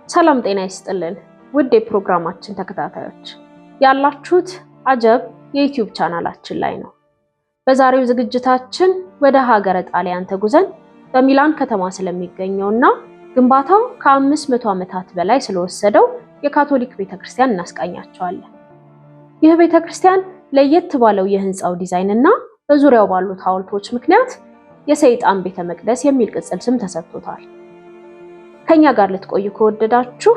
ሰላም ጤና ይስጥልን ውድ የፕሮግራማችን ተከታታዮች ያላችሁት አጀብ የዩቲዩብ ቻናላችን ላይ ነው። በዛሬው ዝግጅታችን ወደ ሀገረ ጣሊያን ተጉዘን በሚላን ከተማ ስለሚገኘውና ግንባታው ከ500 ዓመታት በላይ ስለወሰደው የካቶሊክ ቤተክርስቲያን እናስቃኛቸዋለን። ይህ ቤተክርስቲያን ለየት ባለው የህንጻው ዲዛይንና በዙሪያው ባሉት ሐውልቶች ምክንያት የሰይጣን ቤተ መቅደስ የሚል ቅጽል ስም ተሰጥቶታል። ከኛ ጋር ልትቆዩ ከወደዳችሁ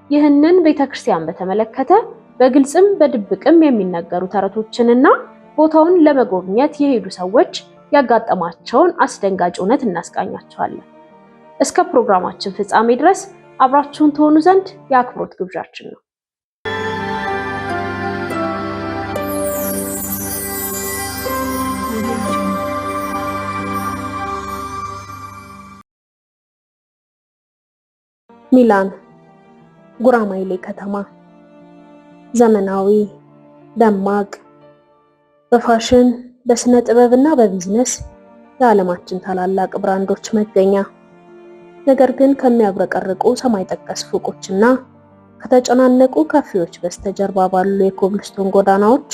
ይህንን ቤተክርስቲያን በተመለከተ በግልጽም በድብቅም የሚነገሩ ተረቶችንና ቦታውን ለመጎብኘት የሄዱ ሰዎች ያጋጠማቸውን አስደንጋጭ እውነት እናስቃኛቸዋለን። እስከ ፕሮግራማችን ፍጻሜ ድረስ አብራችሁን ትሆኑ ዘንድ የአክብሮት ግብዣችን ነው። ሚላን ጉራማይሌ ከተማ ዘመናዊ፣ ደማቅ፣ በፋሽን፣ በስነ ጥበብና በቢዝነስ የዓለማችን ታላላቅ ብራንዶች መገኛ፣ ነገር ግን ከሚያብረቀርቁ ሰማይ ጠቀስ ፎቆችና ከተጨናነቁ ካፌዎች በስተጀርባ ባሉ የኮብልስቶን ጎዳናዎች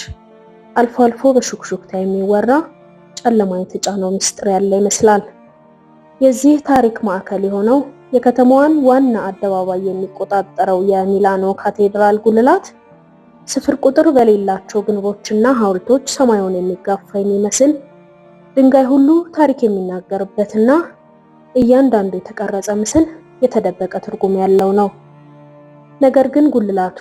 አልፎ አልፎ በሹክሹክታ የሚወራ ጨለማ የተጫነው ምስጢር ያለ ይመስላል። የዚህ ታሪክ ማዕከል የሆነው የከተማዋን ዋና አደባባይ የሚቆጣጠረው የሚላኖ ካቴድራል ጉልላት ስፍር ቁጥር በሌላቸው ግንቦችና ሐውልቶች ሰማዩን የሚጋፋ የሚመስል ድንጋይ ሁሉ ታሪክ የሚናገርበትና እያንዳንዱ የተቀረጸ ምስል የተደበቀ ትርጉም ያለው ነው። ነገር ግን ጉልላቱ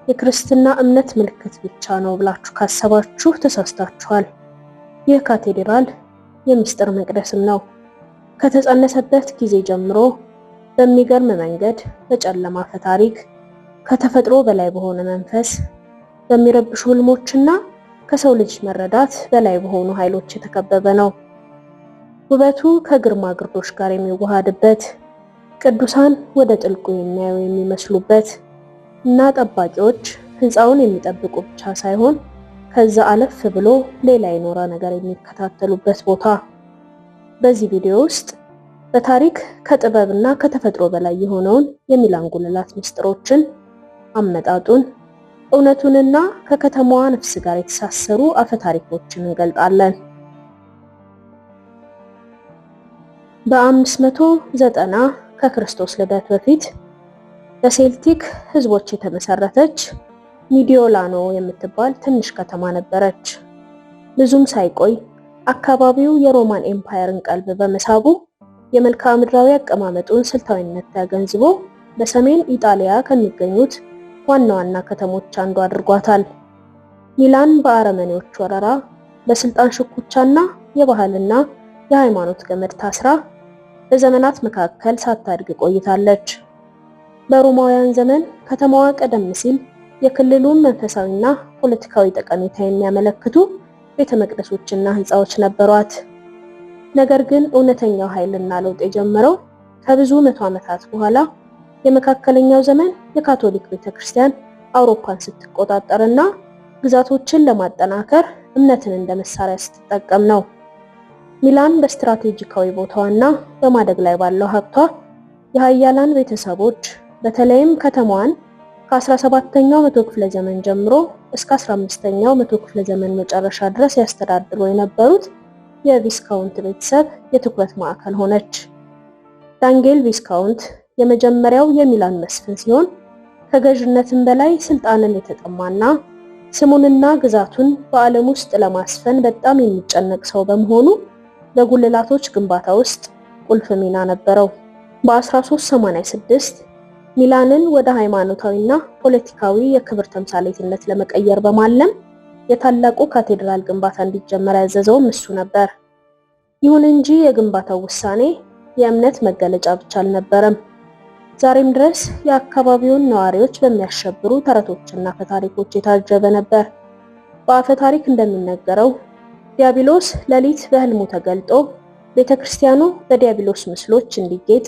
የክርስትና እምነት ምልክት ብቻ ነው ብላችሁ ካሰባችሁ ተሳስታችኋል። ይህ ካቴድራል የምስጢር መቅደስም ነው። ከተጸነሰበት ጊዜ ጀምሮ በሚገርም መንገድ በጨለማ ፈታሪክ፣ ከተፈጥሮ በላይ በሆነ መንፈስ፣ በሚረብሹ ህልሞችና ከሰው ልጅ መረዳት በላይ በሆኑ ኃይሎች የተከበበ ነው። ውበቱ ከግርማ ግርዶሽ ጋር የሚዋሃድበት፣ ቅዱሳን ወደ ጥልቁ የሚያዩ የሚመስሉበት እና ጠባቂዎች ህንፃውን የሚጠብቁ ብቻ ሳይሆን ከዛ አለፍ ብሎ ሌላ የኖረ ነገር የሚከታተሉበት ቦታ። በዚህ ቪዲዮ ውስጥ በታሪክ ከጥበብና ከተፈጥሮ በላይ የሆነውን የሚላን ጉልላት ምስጢሮችን፣ አመጣጡን፣ እውነቱንና ከከተማዋ ነፍስ ጋር የተሳሰሩ አፈ ታሪኮችን እንገልጣለን። በ590 ከክርስቶስ ልደት በፊት በሴልቲክ ህዝቦች የተመሰረተች ሚዲዮላኖ የምትባል ትንሽ ከተማ ነበረች። ብዙም ሳይቆይ አካባቢው የሮማን ኤምፓየርን ቀልብ በመሳቡ የመልክዓ ምድራዊ አቀማመጡን ስልታዊነት ተገንዝቦ በሰሜን ኢጣሊያ ከሚገኙት ዋና ዋና ከተሞች አንዱ አድርጓታል። ሚላን በአረመኔዎች ወረራ፣ በስልጣን ሽኩቻና የባህልና የሃይማኖት ገመድ ታስራ በዘመናት መካከል ሳታድግ ቆይታለች። በሮማውያን ዘመን ከተማዋ ቀደም ሲል የክልሉን መንፈሳዊና ፖለቲካዊ ጠቀሜታ የሚያመለክቱ ቤተ መቅደሶችና ህንፃዎች ነበሯት። ነገር ግን እውነተኛው ኃይልና ለውጥ የጀመረው ከብዙ መቶ ዓመታት በኋላ የመካከለኛው ዘመን የካቶሊክ ቤተክርስቲያን አውሮፓን ስትቆጣጠርና ግዛቶችን ለማጠናከር እምነትን እንደ መሳሪያ ስትጠቀም ነው። ሚላን በስትራቴጂካዊ ቦታዋና በማደግ ላይ ባለው ሀብቷ የሃያላን ቤተሰቦች በተለይም ከተማዋን ከ17ኛው መቶ ክፍለ ዘመን ጀምሮ እስከ 15ኛው መቶ ክፍለ ዘመን መጨረሻ ድረስ ያስተዳድሩ የነበሩት የቪስካውንት ቤተሰብ የትኩረት ማዕከል ሆነች። ዳንጌል ቪስካውንት የመጀመሪያው የሚላን መስፍን ሲሆን ከገዥነትም በላይ ስልጣንን የተጠማና ስሙንና ግዛቱን በዓለም ውስጥ ለማስፈን በጣም የሚጨነቅ ሰው በመሆኑ በጉልላቶች ግንባታ ውስጥ ቁልፍ ሚና ነበረው። በ1386 ሚላንን ወደ ሃይማኖታዊና ፖለቲካዊ የክብር ተምሳሌትነት ለመቀየር በማለም የታላቁ ካቴድራል ግንባታ እንዲጀመር ያዘዘውም እሱ ነበር። ይሁን እንጂ የግንባታው ውሳኔ የእምነት መገለጫ ብቻ አልነበረም። ዛሬም ድረስ የአካባቢውን ነዋሪዎች በሚያሸብሩ ተረቶችና አፈታሪኮች የታጀበ ነበር። በአፈታሪክ እንደሚነገረው ዲያብሎስ ሌሊት በህልሙ ተገልጦ ቤተክርስቲያኑ በዲያብሎስ ምስሎች እንዲጌጥ፣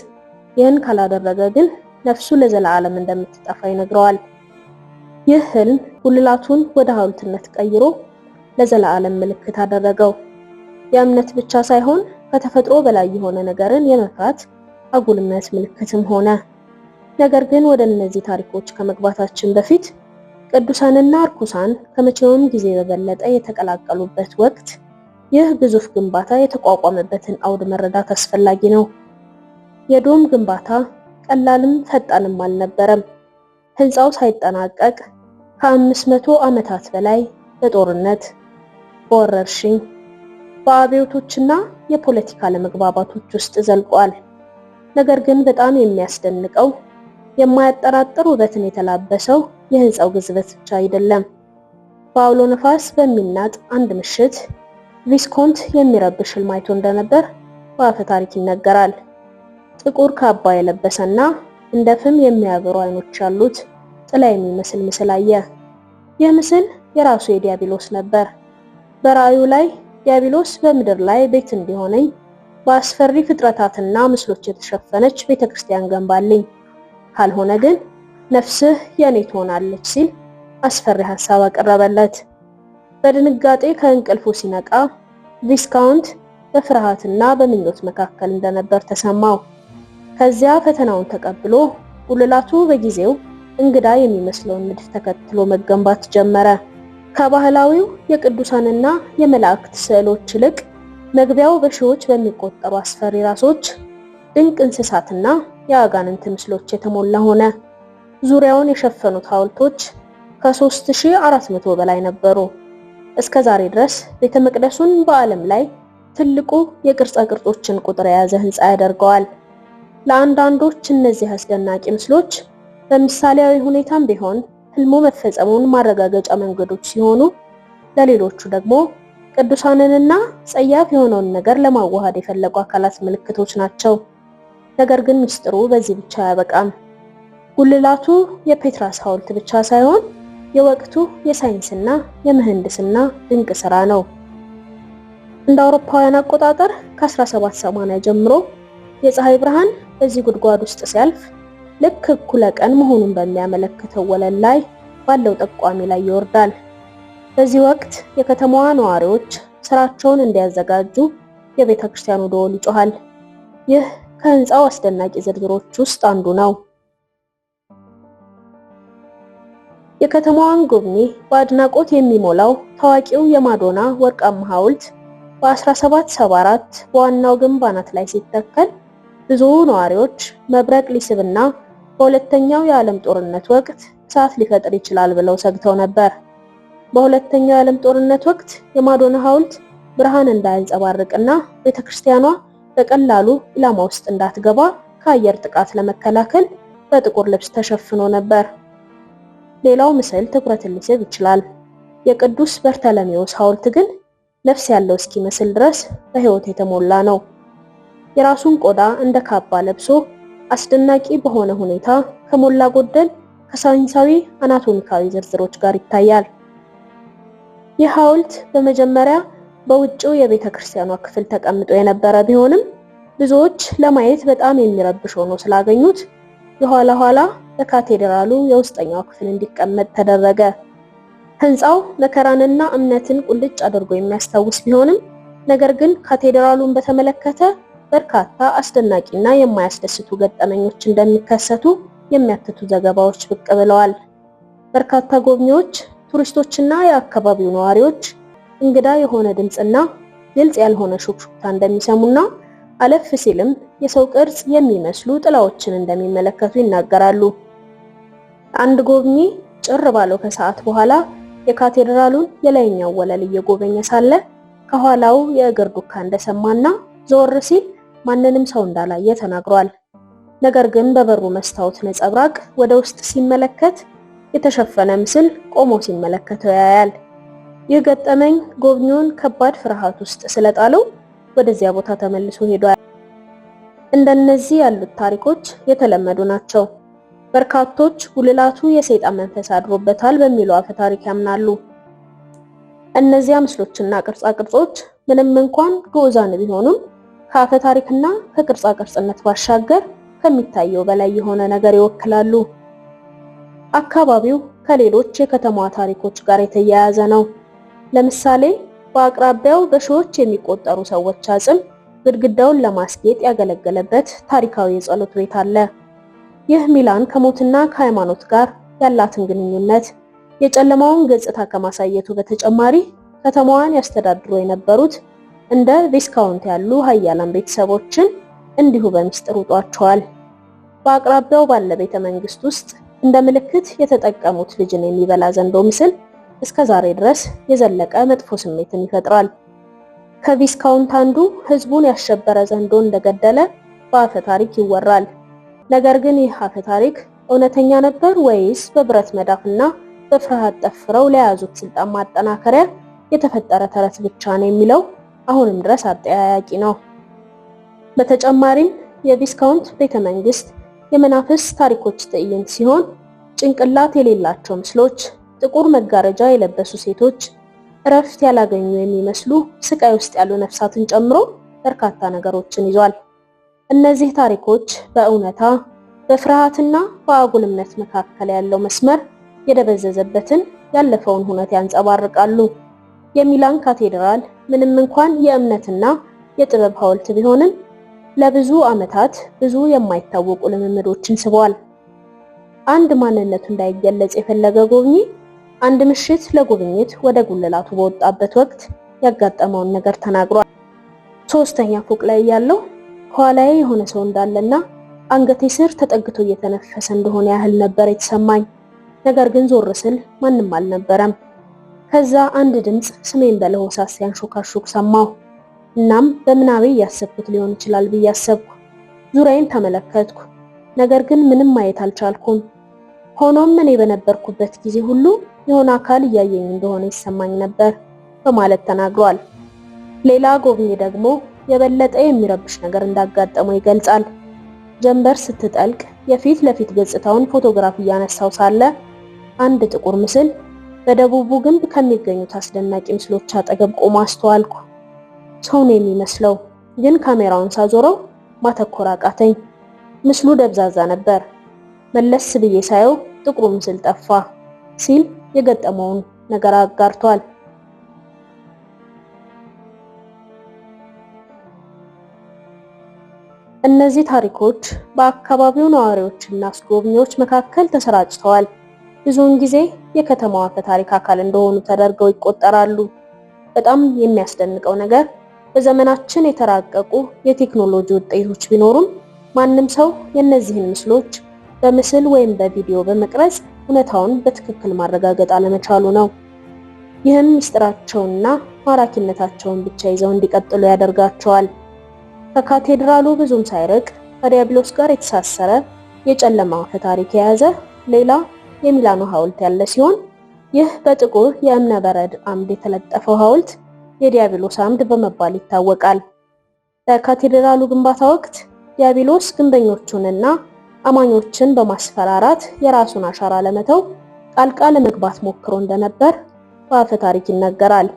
ይህን ካላደረገ ግን ነፍሱ ለዘላለም እንደምትጠፋ ይነግረዋል። ይህ ህልም ጉልላቱን ወደ ሐውልትነት ቀይሮ ለዘላለም ምልክት አደረገው። የእምነት ብቻ ሳይሆን ከተፈጥሮ በላይ የሆነ ነገርን የመፍራት አጉልነት ምልክትም ሆነ። ነገር ግን ወደ እነዚህ ታሪኮች ከመግባታችን በፊት ቅዱሳንና እርኩሳን ከመቼውም ጊዜ በበለጠ የተቀላቀሉበት ወቅት ይህ ግዙፍ ግንባታ የተቋቋመበትን አውድ መረዳት አስፈላጊ ነው። የዶም ግንባታ ቀላልም ፈጣንም አልነበረም። ህንፃው ሳይጠናቀቅ ከ500 ዓመታት በላይ በጦርነት፣ በወረርሽኝ፣ በአብዮቶችና የፖለቲካ አለመግባባቶች ውስጥ ዘልቋል። ነገር ግን በጣም የሚያስደንቀው የማያጠራጥር ውበትን የተላበሰው የህንፃው ግዝበት ብቻ አይደለም። በአውሎ ነፋስ በሚናጥ አንድ ምሽት ቪስኮንት የሚረብሽ ህልም አይቶ እንደነበር በአፈ ታሪክ ይነገራል። ጥቁር ካባ የለበሰና እንደ ፍም የሚያበሩ አይኖች ያሉት ጥላ የሚመስል ምስል አየ። ይህ ምስል የራሱ የዲያብሎስ ነበር። በራእዩ ላይ ዲያብሎስ በምድር ላይ ቤት እንዲሆነኝ በአስፈሪ ፍጥረታትና ምስሎች የተሸፈነች ቤተክርስቲያን ገንባልኝ፣ ካልሆነ ግን ነፍስህ የኔ ትሆናለች ሲል አስፈሪ ሐሳብ አቀረበለት። በድንጋጤ ከእንቅልፉ ሲነቃ ቪስካውንት በፍርሃትና በምኞት መካከል እንደነበር ተሰማው። ከዚያ ፈተናውን ተቀብሎ ጉልላቱ በጊዜው እንግዳ የሚመስለውን ንድፍ ተከትሎ መገንባት ጀመረ። ከባህላዊው የቅዱሳንና የመላእክት ስዕሎች ይልቅ መግቢያው በሺዎች በሚቆጠሩ አስፈሪ ራሶች፣ ድንቅ እንስሳትና የአጋንንት ምስሎች የተሞላ ሆነ። ዙሪያውን የሸፈኑት ሐውልቶች ከ3400 በላይ ነበሩ። እስከ ዛሬ ድረስ ቤተ መቅደሱን በዓለም ላይ ትልቁ የቅርጻ ቅርጾችን ቁጥር የያዘ ህንፃ ያደርገዋል። ለአንዳንዶች እነዚህ አስደናቂ ምስሎች በምሳሌያዊ ሁኔታም ቢሆን ህልሙ መፈጸሙን ማረጋገጫ መንገዶች ሲሆኑ፣ ለሌሎቹ ደግሞ ቅዱሳንንና ጸያፍ የሆነውን ነገር ለማዋሃድ የፈለጉ አካላት ምልክቶች ናቸው። ነገር ግን ምስጢሩ በዚህ ብቻ አያበቃም። ጉልላቱ የፔትራስ ሐውልት ብቻ ሳይሆን የወቅቱ የሳይንስና የምህንድስና ድንቅ ስራ ነው። እንደ አውሮፓውያን አቆጣጠር ከ1780 ጀምሮ የፀሐይ ብርሃን በዚህ ጉድጓድ ውስጥ ሲያልፍ ልክ እኩለ ቀን መሆኑን በሚያመለክተው ወለል ላይ ባለው ጠቋሚ ላይ ይወርዳል። በዚህ ወቅት የከተማዋ ነዋሪዎች ስራቸውን እንዲያዘጋጁ የቤተ ክርስቲያኑ ደወል ይጮሃል። ይህ ከህንፃው አስደናቂ ዝርዝሮች ውስጥ አንዱ ነው። የከተማዋን ጎብኚ በአድናቆት የሚሞላው ታዋቂው የማዶና ወርቃማ ሐውልት በ1774 በዋናው ግንብ አናት ላይ ሲተከል ብዙ ነዋሪዎች መብረቅ ሊስብና በሁለተኛው የዓለም ጦርነት ወቅት እሳት ሊፈጥር ይችላል ብለው ሰግተው ነበር። በሁለተኛው የዓለም ጦርነት ወቅት የማዶና ሐውልት ብርሃን እንዳያንጸባርቅና ቤተክርስቲያኗ በቀላሉ ኢላማ ውስጥ እንዳትገባ ከአየር ጥቃት ለመከላከል በጥቁር ልብስ ተሸፍኖ ነበር። ሌላው ምስል ትኩረትን ሊስብ ይችላል። የቅዱስ በርተለሜዎስ ሐውልት ግን ነፍስ ያለው እስኪመስል ድረስ በህይወት የተሞላ ነው። የራሱን ቆዳ እንደ ካባ ለብሶ አስደናቂ በሆነ ሁኔታ ከሞላ ጎደል ከሳይንሳዊ አናቶሚካዊ ዝርዝሮች ጋር ይታያል። ይህ ሐውልት በመጀመሪያ በውጭው የቤተ ክርስቲያኗ ክፍል ተቀምጦ የነበረ ቢሆንም ብዙዎች ለማየት በጣም የሚረብሽ ሆኖ ስላገኙት የኋላ ኋላ በካቴድራሉ የውስጠኛው ክፍል እንዲቀመጥ ተደረገ። ህንፃው መከራንና እምነትን ቁልጭ አድርጎ የሚያስታውስ ቢሆንም ነገር ግን ካቴድራሉን በተመለከተ በርካታ አስደናቂና የማያስደስቱ ገጠመኞች እንደሚከሰቱ የሚያትቱ ዘገባዎች ብቅ ብለዋል። በርካታ ጎብኚዎች፣ ቱሪስቶችና የአካባቢው ነዋሪዎች እንግዳ የሆነ ድምጽና ግልጽ ያልሆነ ሹክሹክታ እንደሚሰሙና አለፍ ሲልም የሰው ቅርጽ የሚመስሉ ጥላዎችን እንደሚመለከቱ ይናገራሉ። አንድ ጎብኚ ጭር ባለው ከሰዓት በኋላ የካቴድራሉን የላይኛው ወለል እየጎበኘ ሳለ ከኋላው የእግር ዱካ እንደሰማና ዞር ሲል ማንንም ሰው እንዳላየ ተናግሯል። ነገር ግን በበሩ መስታወት ነጸብራቅ ወደ ውስጥ ሲመለከት የተሸፈነ ምስል ቆሞ ሲመለከተው ያያል። ይህ ገጠመኝ ጎብኚውን ከባድ ፍርሃት ውስጥ ስለጣለው ወደዚያ ቦታ ተመልሶ ሄዷል። እንደነዚህ ያሉት ታሪኮች የተለመዱ ናቸው። በርካቶች ጉልላቱ የሰይጣን መንፈስ አድሮበታል በሚሉ አፈ ታሪክ ያምናሉ። እነዚያ ምስሎችና ቅርጻ ቅርጾች ምንም እንኳን ግዑዛን ቢሆኑም ከአፈ ታሪክና ከቅርጻ ቅርጽነት ባሻገር ከሚታየው በላይ የሆነ ነገር ይወክላሉ። አካባቢው ከሌሎች የከተማዋ ታሪኮች ጋር የተያያዘ ነው። ለምሳሌ በአቅራቢያው በሺዎች የሚቆጠሩ ሰዎች አጽም ግድግዳውን ለማስጌጥ ያገለገለበት ታሪካዊ የጸሎት ቤት አለ። ይህ ሚላን ከሞትና ከሃይማኖት ጋር ያላትን ግንኙነት የጨለማውን ገጽታ ከማሳየቱ በተጨማሪ ከተማዋን ያስተዳድሩ የነበሩት እንደ ቪስካውንት ያሉ ኃያላን ቤተሰቦችን እንዲሁ በሚስጥር ውጧቸዋል። በአቅራቢያው ባለ ቤተ መንግስት ውስጥ እንደ ምልክት የተጠቀሙት ልጅን የሚበላ ዘንዶ ምስል እስከ ዛሬ ድረስ የዘለቀ መጥፎ ስሜትን ይፈጥራል። ከቪስካውንት አንዱ ህዝቡን ያሸበረ ዘንዶ እንደገደለ በአፈ ታሪክ ይወራል። ነገር ግን ይህ አፈ ታሪክ እውነተኛ ነበር ወይስ በብረት መዳፍና በፍርሃት ጠፍረው ለያዙት ስልጣን ማጠናከሪያ የተፈጠረ ተረት ብቻ ነው የሚለው አሁንም ድረስ አጠያያቂ ነው። በተጨማሪም የቪስካውንት ቤተመንግስት የመናፍስት ታሪኮች ትዕይንት ሲሆን ጭንቅላት የሌላቸው ምስሎች፣ ጥቁር መጋረጃ የለበሱ ሴቶች፣ እረፍት ያላገኙ የሚመስሉ ስቃይ ውስጥ ያሉ ነፍሳትን ጨምሮ በርካታ ነገሮችን ይዟል። እነዚህ ታሪኮች በእውነታ በፍርሃትና በአጉል እምነት መካከል ያለው መስመር የደበዘዘበትን ያለፈውን ሁነት ያንጸባርቃሉ። የሚላን ካቴድራል ምንም እንኳን የእምነትና የጥበብ ሐውልት ቢሆንም ለብዙ ዓመታት ብዙ የማይታወቁ ልምምዶችን ስቧል። አንድ ማንነቱ እንዳይገለጽ የፈለገ ጎብኚ አንድ ምሽት ለጉብኝት ወደ ጉልላቱ በወጣበት ወቅት ያጋጠመውን ነገር ተናግሯል። ሶስተኛ ፎቅ ላይ ያለው ከኋላዬ የሆነ ሰው እንዳለና አንገቴ ስር ተጠግቶ እየተነፈሰ እንደሆነ ያህል ነበር የተሰማኝ። ነገር ግን ዞር ስል ማንም አልነበረም። ከዛ አንድ ድምጽ ስሜን በለሆሳስ ሲያንሾካሾክ ሰማሁ። እናም በምናቤ እያሰብኩት ሊሆን ይችላል ብዬ አሰብኩ። ዙሪያዬን ተመለከትኩ፣ ነገር ግን ምንም ማየት አልቻልኩም። ሆኖም እኔ በነበርኩበት ጊዜ ሁሉ የሆነ አካል እያየኝ እንደሆነ ይሰማኝ ነበር በማለት ተናግሯል። ሌላ ጎብኚ ደግሞ የበለጠ የሚረብሽ ነገር እንዳጋጠመው ይገልጻል። ጀንበር ስትጠልቅ የፊት ለፊት ገጽታውን ፎቶግራፍ እያነሳው ሳለ አንድ ጥቁር ምስል በደቡቡ ግንብ ከሚገኙት አስደናቂ ምስሎች አጠገብ ቆሞ አስተዋልኩ። ሰው ነው የሚመስለው፣ ግን ካሜራውን ሳዞረው ማተኮር አቃተኝ። ምስሉ ደብዛዛ ነበር። መለስ ብዬ ሳየው ጥቁሩ ምስል ጠፋ ሲል የገጠመውን ነገር አጋርቷል። እነዚህ ታሪኮች በአካባቢው ነዋሪዎችና አስጎብኚዎች መካከል ተሰራጭተዋል። ብዙውን ጊዜ የከተማዋ አፈ ታሪክ አካል እንደሆኑ ተደርገው ይቆጠራሉ። በጣም የሚያስደንቀው ነገር በዘመናችን የተራቀቁ የቴክኖሎጂ ውጤቶች ቢኖሩም ማንም ሰው የእነዚህን ምስሎች በምስል ወይም በቪዲዮ በመቅረጽ እውነታውን በትክክል ማረጋገጥ አለመቻሉ ነው። ይህም ምስጢራቸውንና ማራኪነታቸውን ብቻ ይዘው እንዲቀጥሉ ያደርጋቸዋል። ከካቴድራሉ ብዙም ሳይርቅ ከዲያብሎስ ጋር የተሳሰረ የጨለማ አፈ ታሪክ የያዘ ሌላ የሚላኖ ሐውልት ያለ ሲሆን ይህ በጥቁር የእብነ በረድ አምድ የተለጠፈው ሐውልት የዲያብሎስ አምድ በመባል ይታወቃል። በካቴድራሉ ግንባታ ወቅት ዲያብሎስ ግንበኞቹንና አማኞችን በማስፈራራት የራሱን አሻራ ለመተው ጣልቃ ለመግባት ሞክሮ እንደነበር በአፈ ታሪክ ይነገራል።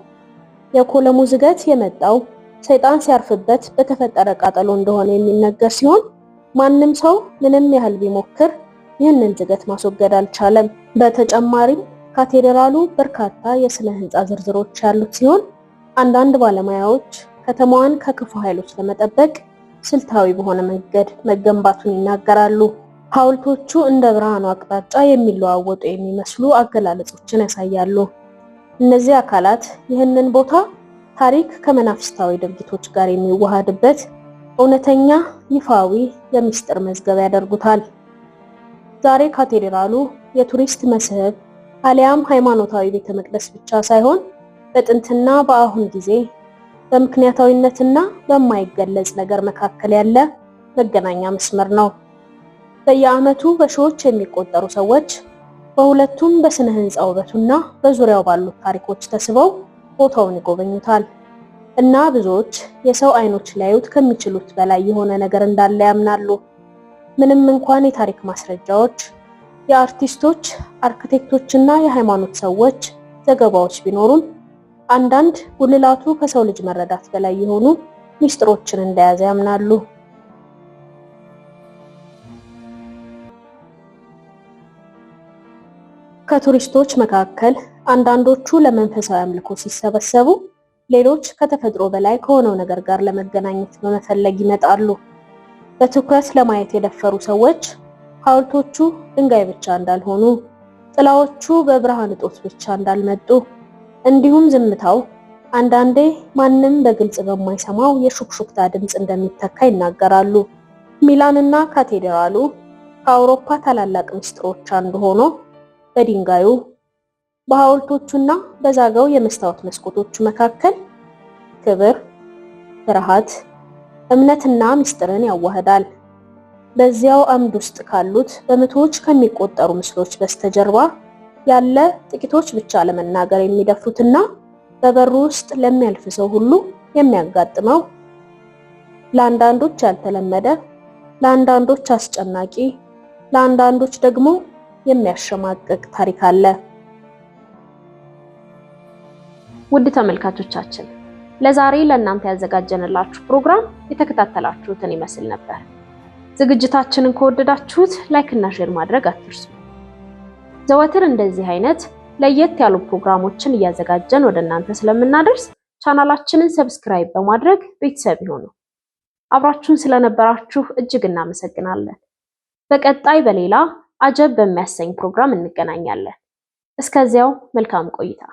የኮለሙ ዝገት የመጣው ሰይጣን ሲያርፍበት በተፈጠረ ቃጠሎ እንደሆነ የሚነገር ሲሆን ማንም ሰው ምንም ያህል ቢሞክር ይህንን ዝገት ማስወገድ አልቻለም። በተጨማሪም ካቴድራሉ በርካታ የስነ ህንጻ ዝርዝሮች ያሉት ሲሆን አንዳንድ ባለሙያዎች ከተማዋን ከክፉ ኃይሎች ለመጠበቅ ስልታዊ በሆነ መንገድ መገንባቱን ይናገራሉ። ሐውልቶቹ እንደ ብርሃኑ አቅጣጫ የሚለዋወጡ የሚመስሉ አገላለጾችን ያሳያሉ። እነዚህ አካላት ይህንን ቦታ ታሪክ ከመናፍስታዊ ድርጊቶች ጋር የሚዋሃድበት እውነተኛ ይፋዊ የምስጢር መዝገብ ያደርጉታል። ዛሬ ካቴድራሉ የቱሪስት መስህብ አሊያም ሃይማኖታዊ ቤተ መቅደስ ብቻ ሳይሆን በጥንትና በአሁን ጊዜ በምክንያታዊነትና በማይገለጽ ነገር መካከል ያለ መገናኛ መስመር ነው። በየዓመቱ በሺዎች የሚቆጠሩ ሰዎች በሁለቱም በስነ ህንጻ ውበቱና በዙሪያው ባሉት ታሪኮች ተስበው ቦታውን ይጎበኙታል እና ብዙዎች የሰው አይኖች ሊያዩት ከሚችሉት በላይ የሆነ ነገር እንዳለ ያምናሉ። ምንም እንኳን የታሪክ ማስረጃዎች፣ የአርቲስቶች፣ አርኪቴክቶችና የሃይማኖት ሰዎች ዘገባዎች ቢኖሩም አንዳንድ ጉልላቱ ከሰው ልጅ መረዳት በላይ የሆኑ ሚስጥሮችን እንደያዘ ያምናሉ። ከቱሪስቶች መካከል አንዳንዶቹ ለመንፈሳዊ አምልኮ ሲሰበሰቡ፣ ሌሎች ከተፈጥሮ በላይ ከሆነው ነገር ጋር ለመገናኘት በመፈለግ ይመጣሉ። በትኩረት ለማየት የደፈሩ ሰዎች ሐውልቶቹ ድንጋይ ብቻ እንዳልሆኑ፣ ጥላዎቹ በብርሃን እጦት ብቻ እንዳልመጡ፣ እንዲሁም ዝምታው አንዳንዴ ማንም በግልጽ በማይሰማው የሹክሹክታ ድምፅ እንደሚተካ ይናገራሉ። ሚላንና ካቴድራሉ ከአውሮፓ ታላላቅ ምስጢሮች አንዱ ሆኖ በድንጋዩ በሐውልቶቹና በዛገው የመስታወት መስኮቶቹ መካከል ክብር፣ ፍርሃት፣ እምነትና ምስጢርን ያዋህዳል። በዚያው አምድ ውስጥ ካሉት በመቶዎች ከሚቆጠሩ ምስሎች በስተጀርባ ያለ ጥቂቶች ብቻ ለመናገር የሚደፍሩትና በበሩ ውስጥ ለሚያልፍ ሰው ሁሉ የሚያጋጥመው ለአንዳንዶች ያልተለመደ፣ ለአንዳንዶች አስጨናቂ፣ ለአንዳንዶች ደግሞ የሚያሸማቅቅ ታሪክ አለ። ውድ ተመልካቾቻችን ለዛሬ ለእናንተ ያዘጋጀንላችሁ ፕሮግራም የተከታተላችሁትን ይመስል ነበር። ዝግጅታችንን ከወደዳችሁት ላይክ እና ሼር ማድረግ አትርሱ። ዘወትር እንደዚህ አይነት ለየት ያሉ ፕሮግራሞችን እያዘጋጀን ወደ እናንተ ስለምናደርስ ቻናላችንን ሰብስክራይብ በማድረግ ቤተሰብ ይሁኑ። አብራችሁን ስለነበራችሁ እጅግ እናመሰግናለን። በቀጣይ በሌላ አጀብ በሚያሰኝ ፕሮግራም እንገናኛለን። እስከዚያው መልካም ቆይታ